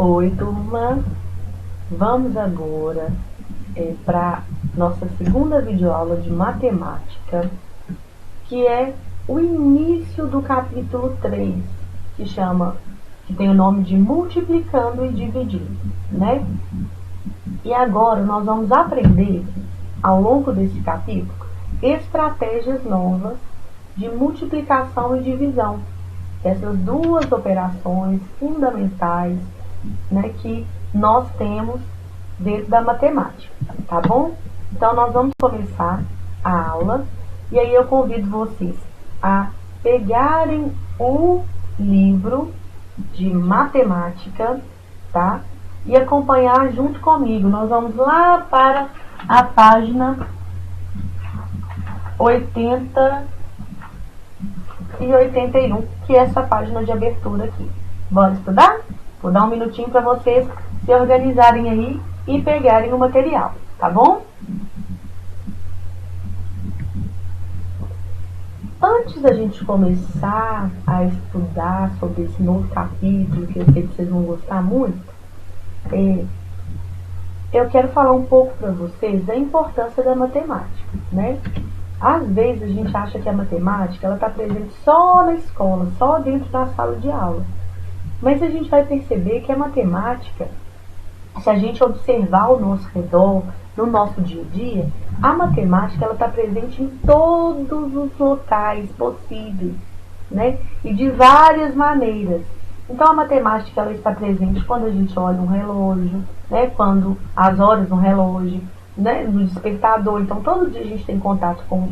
Oi, turma! Vamos agora para nossa segunda videoaula de matemática, que é o início do capítulo 3, que tem o nome de multiplicando e dividindo, né? E agora nós vamos aprender, ao longo desse capítulo, estratégias novas de multiplicação e divisão. Essas duas operações fundamentais, né, que nós temos dentro da matemática, tá bom? Então, nós vamos começar a aula, e aí eu convido vocês a pegarem o livro de matemática, tá? E acompanhar junto comigo. Nós vamos lá para a página 80 e 81, que é essa página de abertura aqui. Bora estudar? Vou dar um minutinho para vocês se organizarem aí e pegarem o material, tá bom? Antes da gente começar a estudar sobre esse novo capítulo, que eu sei que vocês vão gostar muito, eu quero falar um pouco para vocês da importância da matemática, né? Às vezes a gente acha que a matemática ela está presente só na escola, só dentro da sala de aula. Mas a gente vai perceber que a matemática, se a gente observar ao nosso redor, no nosso dia a dia, a matemática ela está presente em todos os locais possíveis, né? E de várias maneiras. Então a matemática ela está presente quando a gente olha um relógio, né? Quando as horas no relógio, né, no despertador. Então todo dia a gente tem contato com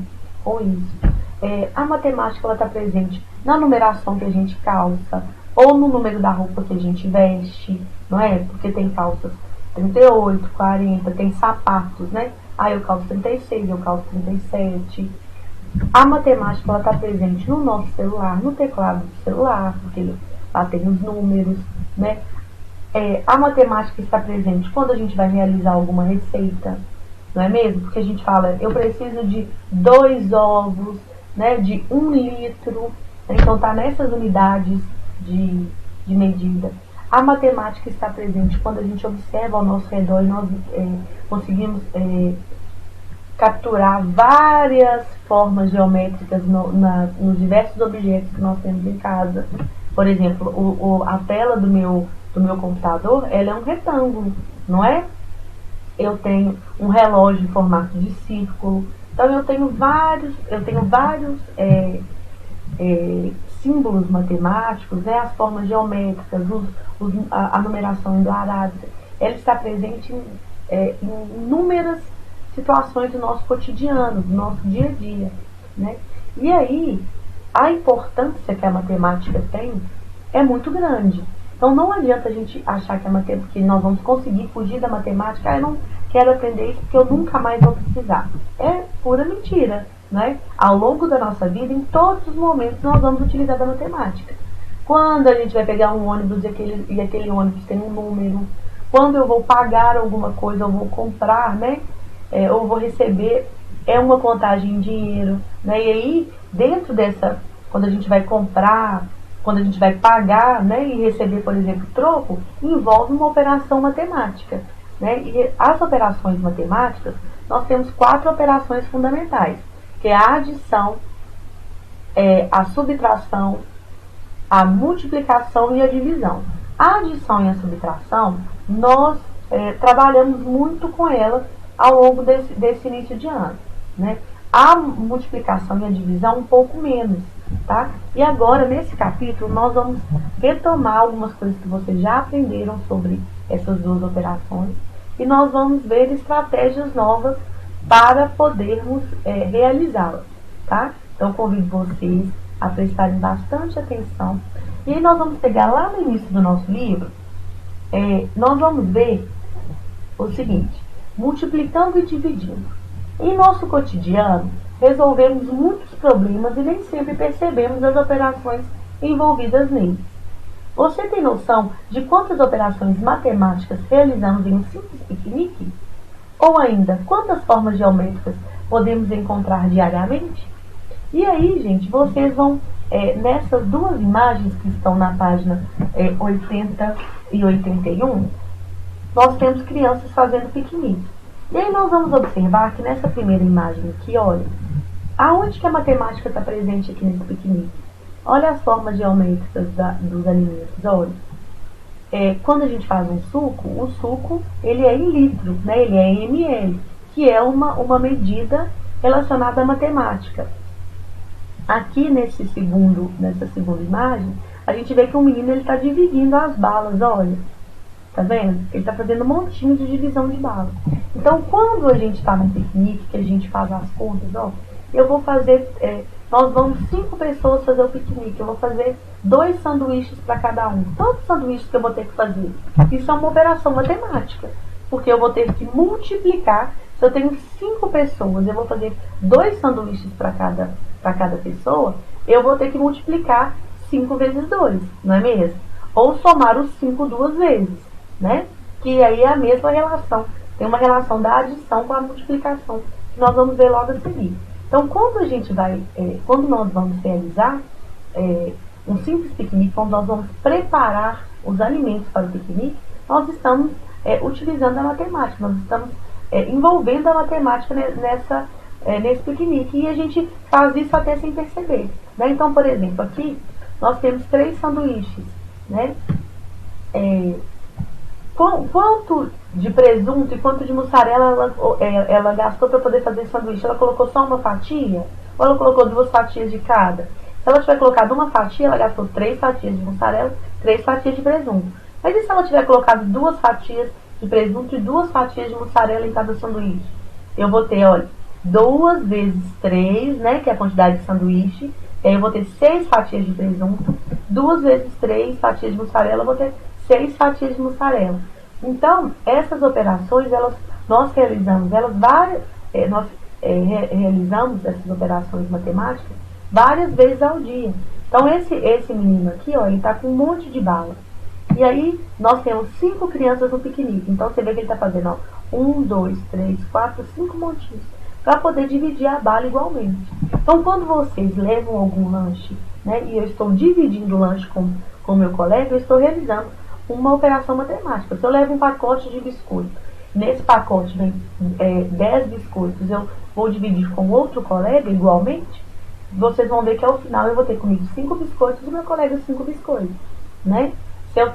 isso. A matemática ela está presente na numeração que a gente calça, ou no número da roupa que a gente veste, não é? Porque tem calças 38, 40, tem sapatos, né? Aí eu calço 36, eu calço 37. A matemática ela está presente no nosso celular, no teclado do celular, porque lá tem os números, né? A matemática está presente quando a gente vai realizar alguma receita, não é mesmo? Porque a gente fala, eu preciso de 2 ovos, né, de 1 litro, então está nessas unidades de medida. A matemática está presente quando a gente observa ao nosso redor e nós conseguimos capturar várias formas geométricas nos diversos objetos que nós temos em casa. Por exemplo, a tela do meu computador, ela é um retângulo, não é? Eu tenho um relógio em formato de círculo. Então eu tenho vários símbolos matemáticos, né? As formas geométricas, a numeração endoarada. Ela está presente em inúmeras situações do nosso cotidiano, do nosso dia a dia, né? E aí, a importância que a matemática tem é muito grande. Então não adianta a gente achar que nós vamos conseguir fugir da matemática. Eu não quero aprender isso porque eu nunca mais vou precisar. É pura mentira, né? Ao longo da nossa vida, em todos os momentos, nós vamos utilizar da matemática. Quando a gente vai pegar um ônibus e aquele ônibus tem um número, quando eu vou pagar alguma coisa, eu vou comprar, né? Ou vou receber, é uma contagem em dinheiro, né? E aí, dentro dessa, quando a gente vai comprar, quando a gente vai pagar, né, e receber, por exemplo, troco, envolve uma operação matemática, né? E as operações matemáticas, nós temos 4 operações fundamentais, que é a adição, a subtração, a multiplicação e a divisão. A adição e a subtração, nós trabalhamos muito com ela ao longo desse início de ano, né? A multiplicação e a divisão um pouco menos, tá? E agora, nesse capítulo, nós vamos retomar algumas coisas que vocês já aprenderam sobre essas duas operações e nós vamos ver estratégias novas para podermos realizá-las, tá? Então, convido vocês a prestarem bastante atenção. E aí nós vamos pegar lá no início do nosso livro, nós vamos ver o seguinte: multiplicando e dividindo. Em nosso cotidiano, resolvemos muitos problemas e nem sempre percebemos as operações envolvidas neles. Você tem noção de quantas operações matemáticas realizamos em um simples piquenique? Ou ainda, quantas formas geométricas podemos encontrar diariamente? E aí, gente, vocês vão nessas duas imagens que estão na página 80 e 81, nós temos crianças fazendo piquenique. E aí nós vamos observar que nessa primeira imagem aqui, olha, aonde que a matemática está presente aqui nesse piquenique? Olha as formas geométricas dos alimentos, olha. Quando a gente faz um suco, o suco ele é em litro, né? Ele é em ml, que é uma medida relacionada à matemática. Aqui nessa segunda imagem, a gente vê que o menino está dividindo as balas, olha. Tá vendo? Ele está fazendo um montinho de divisão de bala. Então, quando a gente está no piquenique, que a gente faz as contas, ó, eu vou fazer, nós vamos 5 pessoas fazer o piquenique, eu vou fazer 2 sanduíches para cada um. Todos os sanduíches que eu vou ter que fazer. Isso é uma operação matemática, porque eu vou ter que multiplicar. Se eu tenho 5 pessoas, eu vou fazer 2 sanduíches para cada pessoa, eu vou ter que multiplicar 5 vezes 2, não é mesmo? Ou somar os 5 duas vezes, né? Que aí é a mesma relação. Tem uma relação da adição com a multiplicação, que nós vamos ver logo a seguir. Então, quando nós vamos realizar um simples piquenique, quando nós vamos preparar os alimentos para o piquenique, nós estamos utilizando a matemática, nós estamos envolvendo a matemática nesse piquenique, e a gente faz isso até sem perceber, né? Então, por exemplo, aqui nós temos 3 sanduíches, né? Quanto de presunto e quanto de mussarela ela gastou para poder fazer sanduíche? Ela colocou só uma fatia? Ou ela colocou 2 fatias de cada? Se ela tiver colocado uma fatia, ela gastou 3 fatias de mussarela, 3 fatias de presunto. Mas e se ela tiver colocado 2 fatias de presunto e 2 fatias de mussarela em cada sanduíche? Eu vou ter, olha, 2 vezes 3, né, que é a quantidade de sanduíche. Aí eu vou ter 6 fatias de presunto, 2 vezes 3 fatias de mussarela, eu vou ter 6 fatias de mussarela. Então, essas operações, nós realizamos essas operações matemáticas várias vezes ao dia. Então, esse menino aqui, ó, ele está com um monte de bala. E aí, nós temos 5 crianças no piquenique. Então, você vê que ele está fazendo, ó, 1, 2, 3, 4, 5 montinhos, para poder dividir a bala igualmente. Então, quando vocês levam algum lanche, né, e eu estou dividindo o lanche com o meu colega, eu estou realizando uma operação matemática. Se eu levo um pacote de biscoito, nesse pacote vem 10 biscoitos, eu vou dividir com outro colega igualmente, vocês vão ver que ao final eu vou ter comigo 5 biscoitos e o meu colega 5 biscoitos, né? Se eu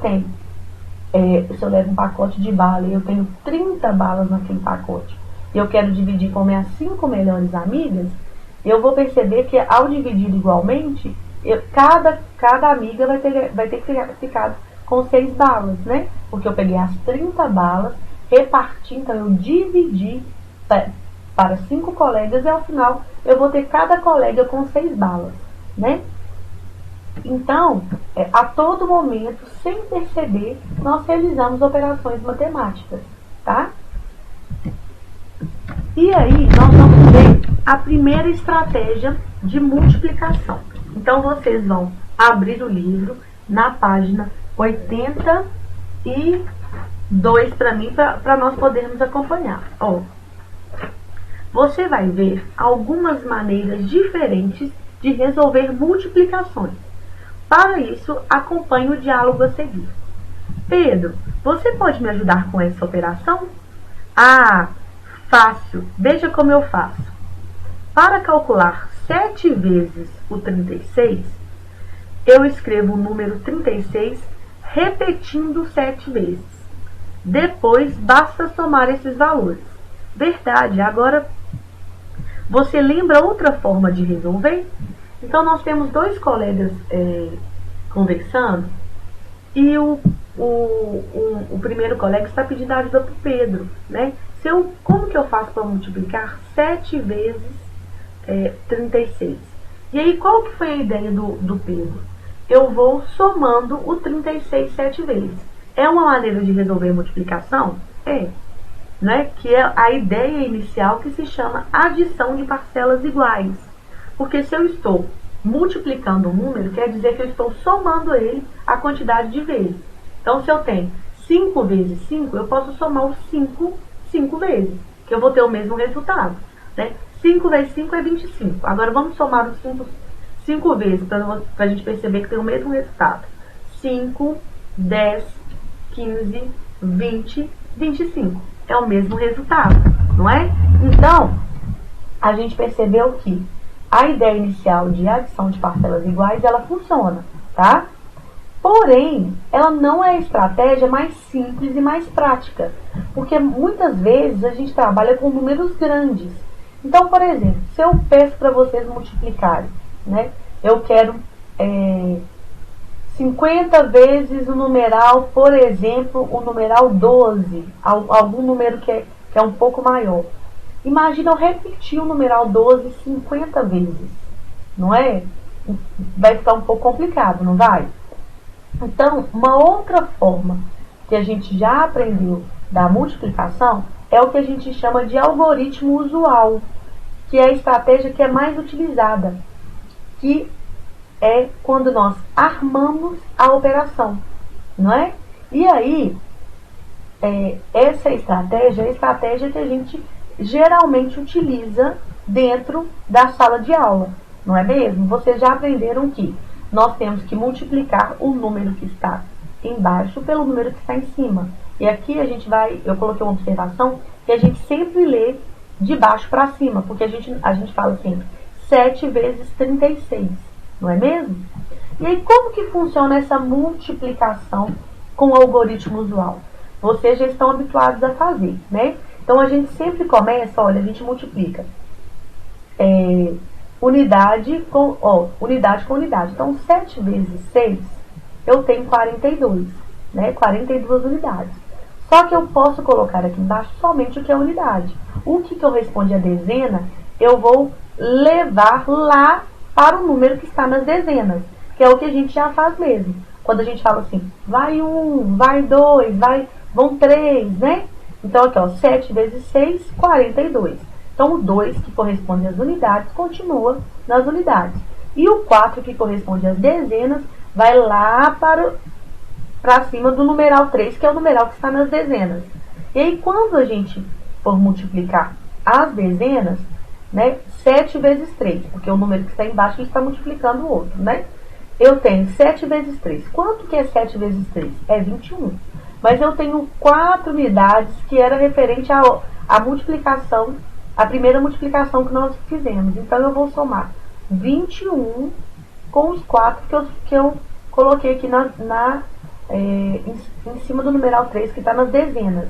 levo um pacote de bala e eu tenho 30 balas naquele pacote, e eu quero dividir com minhas 5 melhores amigas, eu vou perceber que ao dividir igualmente, cada amiga vai ter que ficar com 6 balas, né? Porque eu peguei as 30 balas, reparti, então eu dividi para 5 colegas e ao final eu vou ter cada colega com 6 balas, né? Então, a todo momento, sem perceber, nós realizamos operações matemáticas, tá? E aí, nós vamos ver a primeira estratégia de multiplicação. Então, vocês vão abrir o livro na página 82 para mim, para nós podermos acompanhar. Ó, você vai ver algumas maneiras diferentes de resolver multiplicações. Para isso, acompanhe o diálogo a seguir. Pedro, você pode me ajudar com essa operação? Ah, fácil. Veja como eu faço. Para calcular 7 vezes o 36, eu escrevo o número 36 repetindo 7 vezes. Depois, basta somar esses valores. Verdade. Agora, você lembra outra forma de resolver? Então, nós temos 2 colegas conversando e o primeiro colega está pedindo ajuda para o Pedro, né? Como que eu faço para multiplicar 7 vezes 36? E aí, qual que foi a ideia do Pedro? Eu vou somando o 36 7 vezes. É uma maneira de resolver multiplicação? É. Né? Que é a ideia inicial que se chama adição de parcelas iguais. Porque se eu estou multiplicando um número, quer dizer que eu estou somando ele a quantidade de vezes. Então, se eu tenho 5 vezes 5, eu posso somar os 5 vezes, que eu vou ter o mesmo resultado, né? 5 vezes 5 é 25. Agora, vamos somar os 5 vezes, para a gente perceber que tem o mesmo resultado. 5, 10, 15, 20, 25. É o mesmo resultado, não é? Então, a gente percebeu que a ideia inicial de adição de parcelas iguais, ela funciona, tá? Porém, ela não é a estratégia mais simples e mais prática, porque muitas vezes a gente trabalha com números grandes. Então, por exemplo, se eu peço para vocês multiplicarem, né? Eu quero 50 vezes o numeral, por exemplo, o numeral 12, algum número que é um pouco maior. Imagina eu repetir o numeral 12 50 vezes, não é? Vai ficar um pouco complicado, não vai? Então, uma outra forma que a gente já aprendeu da multiplicação é o que a gente chama de algoritmo usual, que é a estratégia que é mais utilizada, que é quando nós armamos a operação, não é? E aí, essa estratégia é a estratégia que a gente geralmente utiliza dentro da sala de aula, não é mesmo? Vocês já aprenderam que nós temos que multiplicar o número que está embaixo pelo número que está em cima. E aqui eu coloquei uma observação que a gente sempre lê de baixo para cima, porque a gente fala sempre 7 vezes 36, não é mesmo? E aí, como que funciona essa multiplicação com o algoritmo usual? Vocês já estão habituados a fazer, né? Então, a gente sempre começa, olha, a gente multiplica unidade com unidade. Então, 7 vezes 6, eu tenho 42, né? 42 unidades. Só que eu posso colocar aqui embaixo somente o que é unidade. O que corresponde à dezena, eu vou levar lá para o número que está nas dezenas, que é o que a gente já faz mesmo. Quando a gente fala assim, vai 1, vai 2, vão 3, né? Então, aqui, ó, 7 vezes 6, 42. Então, o 2, que corresponde às unidades, continua nas unidades. E o 4, que corresponde às dezenas, vai lá para cima do numeral 3, que é o numeral que está nas dezenas. E aí, quando a gente for multiplicar as dezenas, né, 7 vezes 3, porque o número que está embaixo está multiplicando o outro, né? Eu tenho 7 vezes 3. Quanto que é 7 vezes 3? É 21. Mas eu tenho 4 unidades que era referente à multiplicação, a primeira multiplicação que nós fizemos. Então, eu vou somar 21 com os 4 que eu coloquei aqui em cima do numeral 3, que está nas dezenas.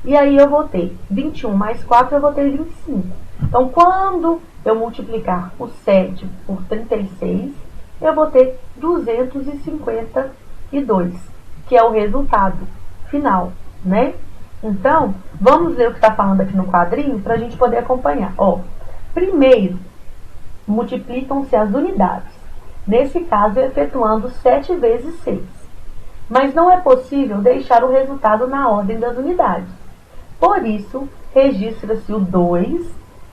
E aí, eu vou ter 21 mais 4, eu vou ter 25. Então, quando eu multiplicar o 7 por 36, eu vou ter 252, que é o resultado final, né? Então, vamos ver o que está falando aqui no quadrinho para a gente poder acompanhar. Ó, primeiro, multiplicam-se as unidades. Nesse caso, efetuando 7 vezes 6. Mas não é possível deixar o resultado na ordem das unidades. Por isso, registra-se o 2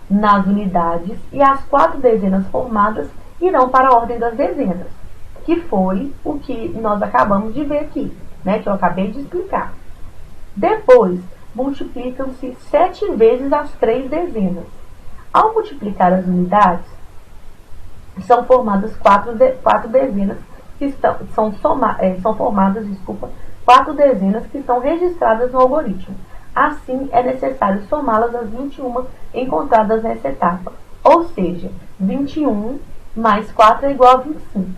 nas unidades e as 4 dezenas formadas irão para a ordem das dezenas, que foi o que nós acabamos de ver aqui, né, que eu acabei de explicar. Depois, multiplicam-se 7 vezes as 3 dezenas. Ao multiplicar as unidades, são formadas 4 dezenas que são formadas, 4 dezenas que estão registradas no algoritmo. Assim, é necessário somá-las às 21 encontradas nessa etapa. Ou seja, 21 mais 4 é igual a 25.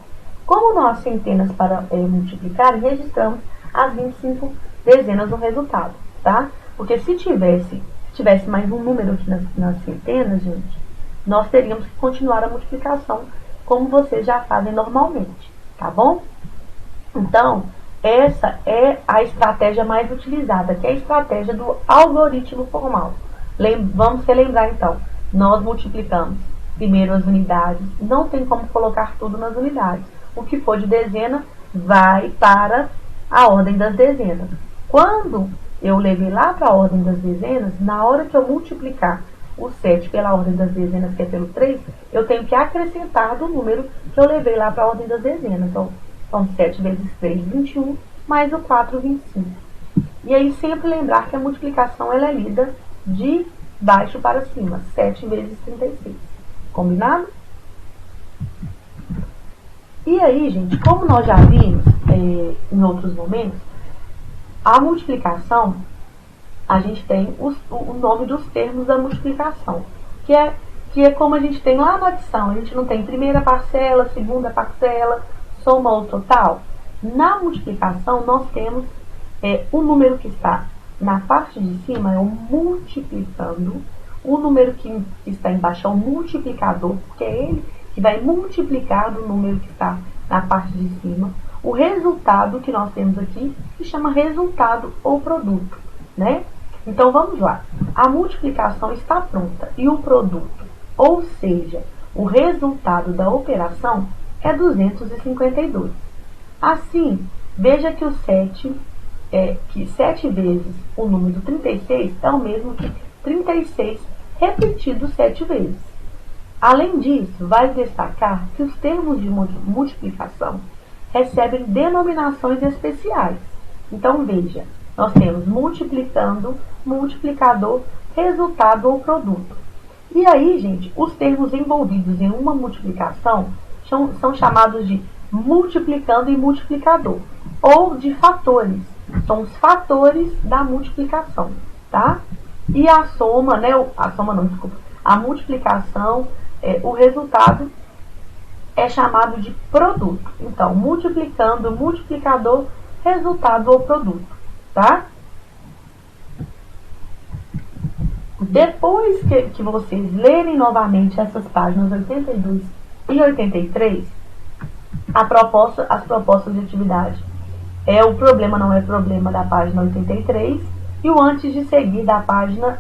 Como não há centenas para multiplicar, registramos as 25 dezenas no resultado, tá? Porque se tivesse mais um número aqui nas centenas, gente, nós teríamos que continuar a multiplicação como vocês já fazem normalmente, tá bom? Então, essa é a estratégia mais utilizada, que é a estratégia do algoritmo formal. Vamos relembrar, então. Nós multiplicamos primeiro as unidades. Não tem como colocar tudo nas unidades. O que for de dezena vai para a ordem das dezenas. Quando eu levei lá para a ordem das dezenas, na hora que eu multiplicar o 7 pela ordem das dezenas, que é pelo 3, eu tenho que acrescentar do número que eu levei lá para a ordem das dezenas. Então, são 7 vezes 3, 21, mais o 4, 25. E aí, sempre lembrar que a multiplicação ela é lida de baixo para cima, 7 vezes 36. Combinado? E aí, gente, como nós já vimos em outros momentos, a multiplicação, a gente tem o nome dos termos da multiplicação, que é como a gente tem lá na adição. A gente não tem primeira parcela, segunda parcela, soma ou total. Na multiplicação, nós temos o número que está na parte de cima, é o multiplicando. O número que está embaixo é o multiplicador, porque é ele que vai multiplicar do número que está na parte de cima. O resultado que nós temos aqui se chama resultado ou produto, né? Então, vamos lá. A multiplicação está pronta e o produto, ou seja, o resultado da operação é 252. Assim, veja que o 7, que 7 vezes o número 36 é o mesmo que 36 repetido 7 vezes. Além disso, vale destacar que os termos de multiplicação recebem denominações especiais. Então, veja, nós temos multiplicando, multiplicador, resultado ou produto. E aí, gente, os termos envolvidos em uma multiplicação são chamados de multiplicando e multiplicador, ou de fatores. São os fatores da multiplicação, tá? E a soma, né? A multiplicação, o resultado é chamado de produto. Então, multiplicando, multiplicador, resultado ou produto, tá? Depois que vocês lerem novamente essas páginas 82 e 83, as propostas de atividade o problema não é problema da página 83 e o antes de seguir da página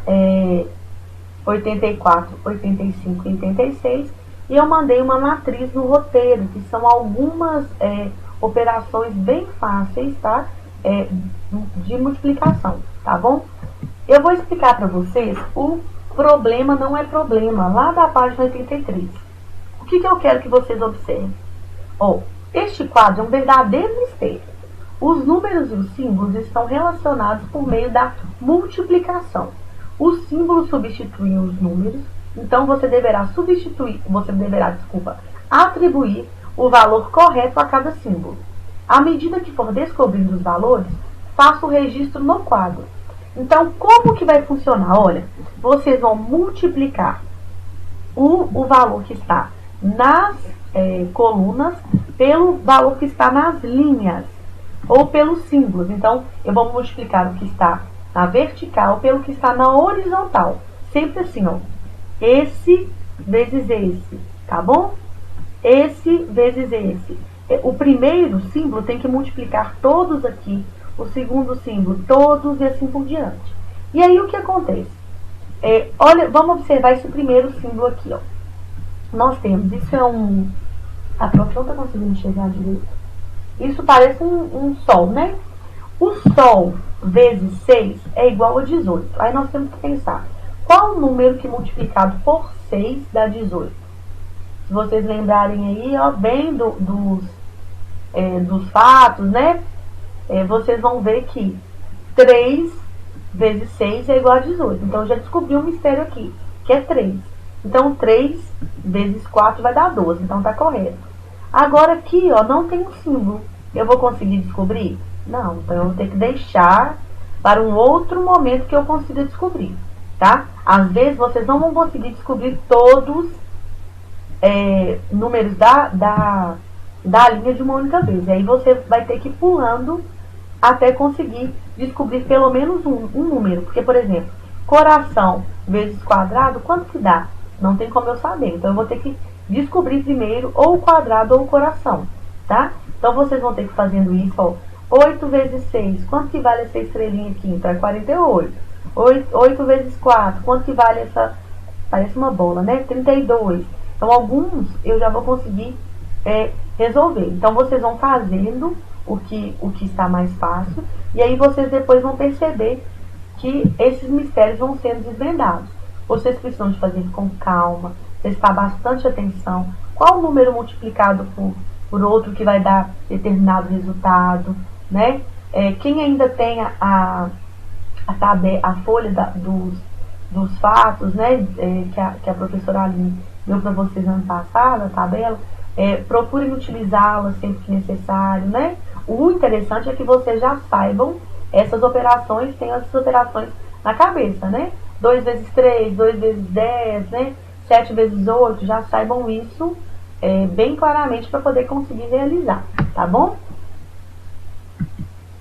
84, 85 e 86, e eu mandei uma matriz no roteiro, que são algumas operações bem fáceis, tá? De multiplicação, tá bom? Eu vou explicar para vocês o problema não é problema, lá da página 83. O que eu quero que vocês observem? Este quadro é um verdadeiro mistério. Os números e os símbolos estão relacionados por meio da multiplicação. Os símbolos substituem os números, então você deverá atribuir o valor correto a cada símbolo. À medida que for descobrindo os valores, faça o registro no quadro. Então, como que vai funcionar? Olha, vocês vão multiplicar o valor que está nas colunas pelo valor que está nas linhas, ou pelos símbolos. Então, eu vou multiplicar o que está na vertical pelo que está na horizontal. Sempre assim, esse vezes esse, tá bom? Esse vezes esse. O primeiro símbolo tem que multiplicar todos aqui, o segundo símbolo todos e assim por diante. E aí o que acontece? Olha, vamos observar esse primeiro símbolo aqui, Nós temos, isso é a prof não está conseguindo enxergar direito. Isso parece um sol, né? O sol vezes 6 é igual a 18. Aí nós temos que pensar, qual o número que multiplicado por 6 dá 18? Se vocês lembrarem aí, bem dos fatos, né? Vocês vão ver que 3 vezes 6 é igual a 18. Então, eu já descobri um mistério aqui, que é 3. Então, 3 vezes 4 vai dar 12. Então, tá correto. Agora, aqui, não tem um símbolo. Eu vou conseguir descobrir? Não. Então, eu vou ter que deixar para um outro momento que eu consiga descobrir, tá? Às vezes, vocês não vão conseguir descobrir todos números da linha de uma única vez. E aí, você vai ter que ir pulando até conseguir descobrir pelo menos um número. Porque, por exemplo, coração vezes quadrado, quanto que dá? Não tem como eu saber. Então, eu vou ter que descobrir primeiro ou o quadrado ou o coração, tá? Então, vocês vão ter que ir fazendo isso, 8 vezes 6, quanto que vale essa estrelinha aqui? Então, é 48. 8 vezes 4, quanto que vale essa... Parece uma bola, né? 32. Então, alguns eu já vou conseguir resolver. Então, vocês vão fazendo o que está mais fácil, e aí vocês depois vão perceber que esses mistérios vão sendo desvendados. Vocês precisam de fazer com calma, prestar bastante atenção. Qual o número multiplicado por outro que vai dar determinado resultado, né? Quem ainda tem a folha dos fatos, né? Que a professora Aline deu para vocês ano passado, a tabela, procurem utilizá-la sempre que necessário, né? O interessante é que vocês já saibam essas operações, tem essas operações na cabeça, né? 2 vezes 3, 2 vezes 10, né? 7 vezes 8, já saibam isso bem claramente para poder conseguir realizar, tá bom?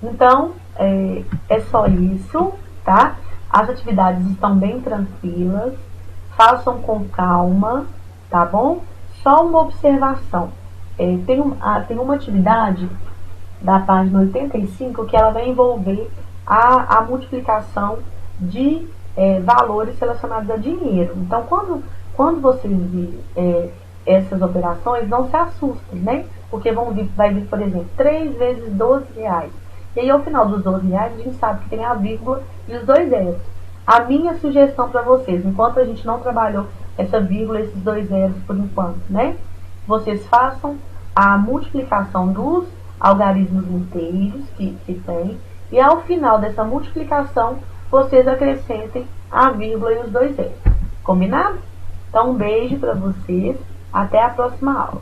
Então, é só isso, tá? As atividades estão bem tranquilas, façam com calma, tá bom? Só uma observação, tem uma atividade da página 85 que ela vai envolver a multiplicação de valores relacionados a dinheiro. Então, quando vocês virem essas operações, não se assustem, né? Porque vai vir, por exemplo, 3 vezes 12 reais. E aí, ao final dos 12 reais, a gente sabe que tem a vírgula e os 2 zeros. A minha sugestão para vocês, enquanto a gente não trabalhou essa vírgula, esses 2 zeros por enquanto, né? Vocês façam a multiplicação dos algarismos inteiros que tem, e ao final dessa multiplicação, vocês acrescentem a vírgula e os 2 zeros. Combinado? Então, um beijo para vocês. Até a próxima aula.